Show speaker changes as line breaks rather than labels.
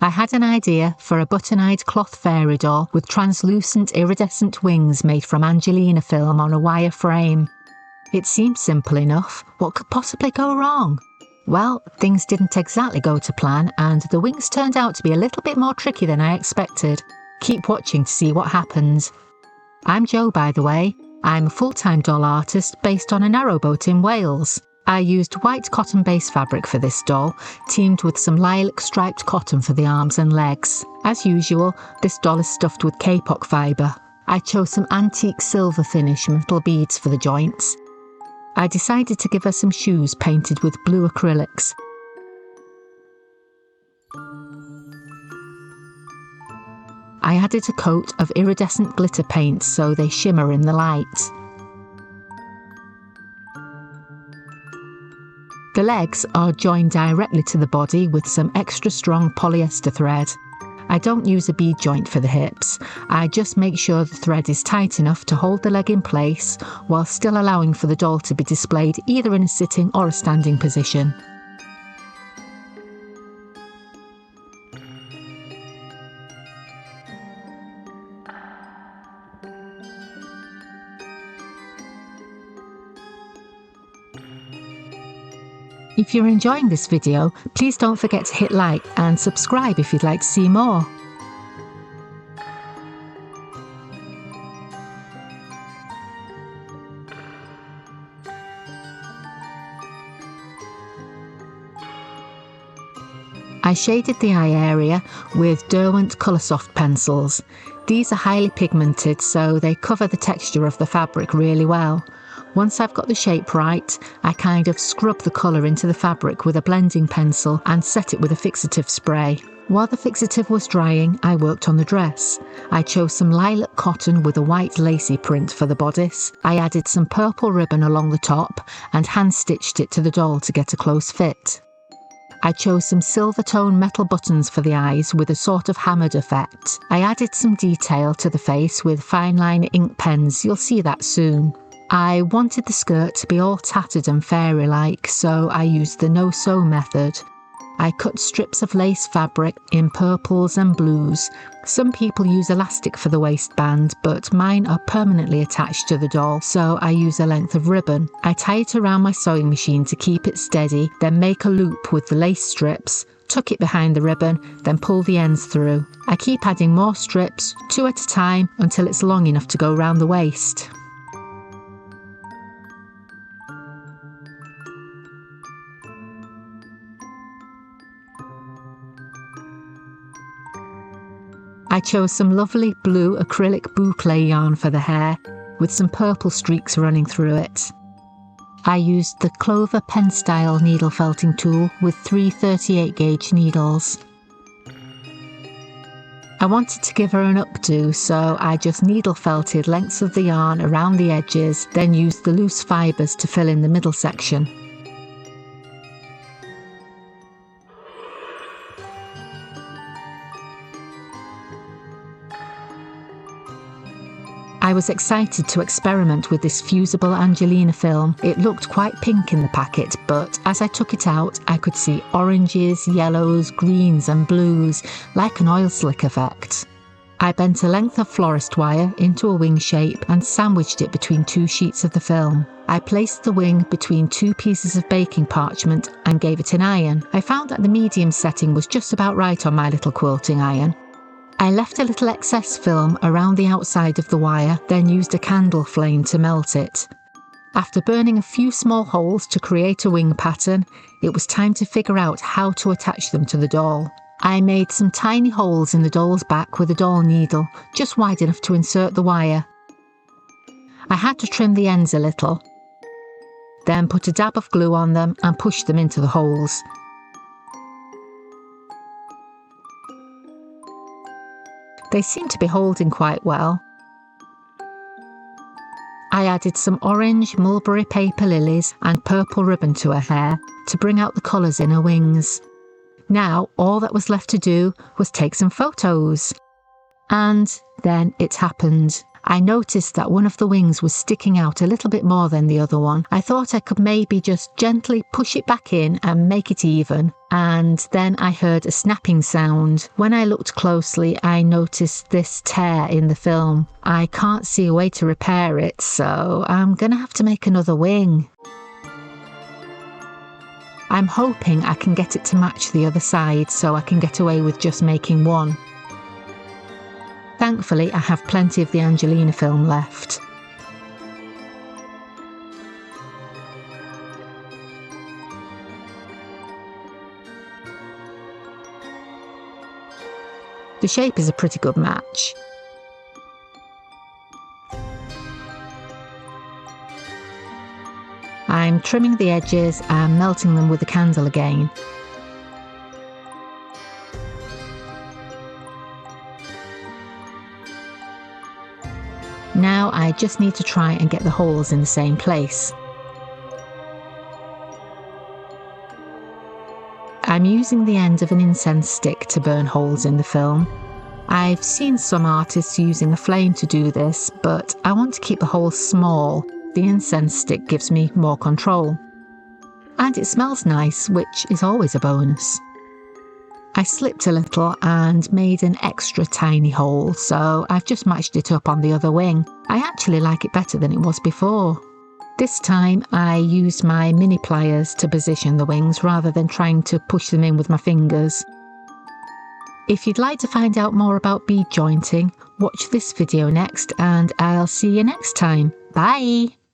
I had an idea for a button-eyed cloth fairy doll with translucent iridescent wings made from angelina film on a wire frame. It seemed simple enough. What could possibly go wrong? Well, things didn't exactly go to plan, and the wings turned out to be a little bit more tricky than I expected. Keep watching to see what happens. I'm Jo, by the way. I'm a full-time doll artist based on a narrowboat in Wales. I used white cotton-based fabric for this doll, teamed with some lilac striped cotton for the arms and legs. As usual, this doll is stuffed with kapok fibre. I chose some antique silver finish metal beads for the joints. I decided to give her some shoes painted with blue acrylics. I added a coat of iridescent glitter paint so they shimmer in the light. The legs are joined directly to the body with some extra strong polyester thread. I don't use a bead joint for the hips. I just make sure the thread is tight enough to hold the leg in place while still allowing for the doll to be displayed either in a sitting or a standing position. If you're enjoying this video, please don't forget to hit like and subscribe if you'd like to see more. I shaded the eye area with Derwent Coloursoft pencils. These are highly pigmented, so they cover the texture of the fabric really well. Once I've got the shape right, I kind of scrub the colour into the fabric with a blending pencil and set it with a fixative spray. While the fixative was drying, I worked on the dress. I chose some lilac cotton with a white lacy print for the bodice. I added some purple ribbon along the top and hand-stitched it to the doll to get a close fit. I chose some silver tone metal buttons for the eyes with a sort of hammered effect. I added some detail to the face with fine line ink pens, you'll see that soon. I wanted the skirt to be all tattered and fairy-like, so I used the no-sew method. I cut strips of lace fabric in purples and blues. Some people use elastic for the waistband, but mine are permanently attached to the doll, so I use a length of ribbon. I tie it around my sewing machine to keep it steady, then make a loop with the lace strips, tuck it behind the ribbon, then pull the ends through. I keep adding more strips, 2 at a time, until it's long enough to go round the waist. I chose some lovely blue acrylic boucle yarn for the hair, with some purple streaks running through it. I used the Clover pen style needle felting tool with 3 38 gauge needles. I wanted to give her an updo, so I just needle felted lengths of the yarn around the edges, then used the loose fibres to fill in the middle section. I was excited to experiment with this fusible angelina film. It looked quite pink in the packet, but as I took it out, I could see oranges, yellows, greens and blues, like an oil slick effect. I bent a length of florist wire into a wing shape and sandwiched it between 2 sheets of the film. I placed the wing between 2 pieces of baking parchment and gave it an iron. I found that the medium setting was just about right on my little quilting iron. I left a little excess film around the outside of the wire, then used a candle flame to melt it. After burning a few small holes to create a wing pattern, it was time to figure out how to attach them to the doll. I made some tiny holes in the doll's back with a doll needle, just wide enough to insert the wire. I had to trim the ends a little, then put a dab of glue on them and push them into the holes. They seem to be holding quite well. I added some orange mulberry paper lilies and purple ribbon to her hair to bring out the colours in her wings. Now all that was left to do was take some photos. And then it happened. I noticed that one of the wings was sticking out a little bit more than the other one. I thought I could maybe just gently push it back in and make it even, and then I heard a snapping sound. When I looked closely, I noticed this tear in the film. I can't see a way to repair it, so I'm gonna have to make another wing. I'm hoping I can get it to match the other side so I can get away with just making one. Thankfully, I have plenty of the Angelina film left. The shape is a pretty good match. I'm trimming the edges and melting them with the candle again. Now I just need to try and get the holes in the same place. I'm using the end of an incense stick to burn holes in the film. I've seen some artists using a flame to do this, but I want to keep the holes small. The incense stick gives me more control. And it smells nice, which is always a bonus. I slipped a little and made an extra tiny hole, so I've just matched it up on the other wing. I actually like it better than it was before. This time I used my mini pliers to position the wings rather than trying to push them in with my fingers. If you'd like to find out more about bead jointing, watch this video next and I'll see you next time. Bye!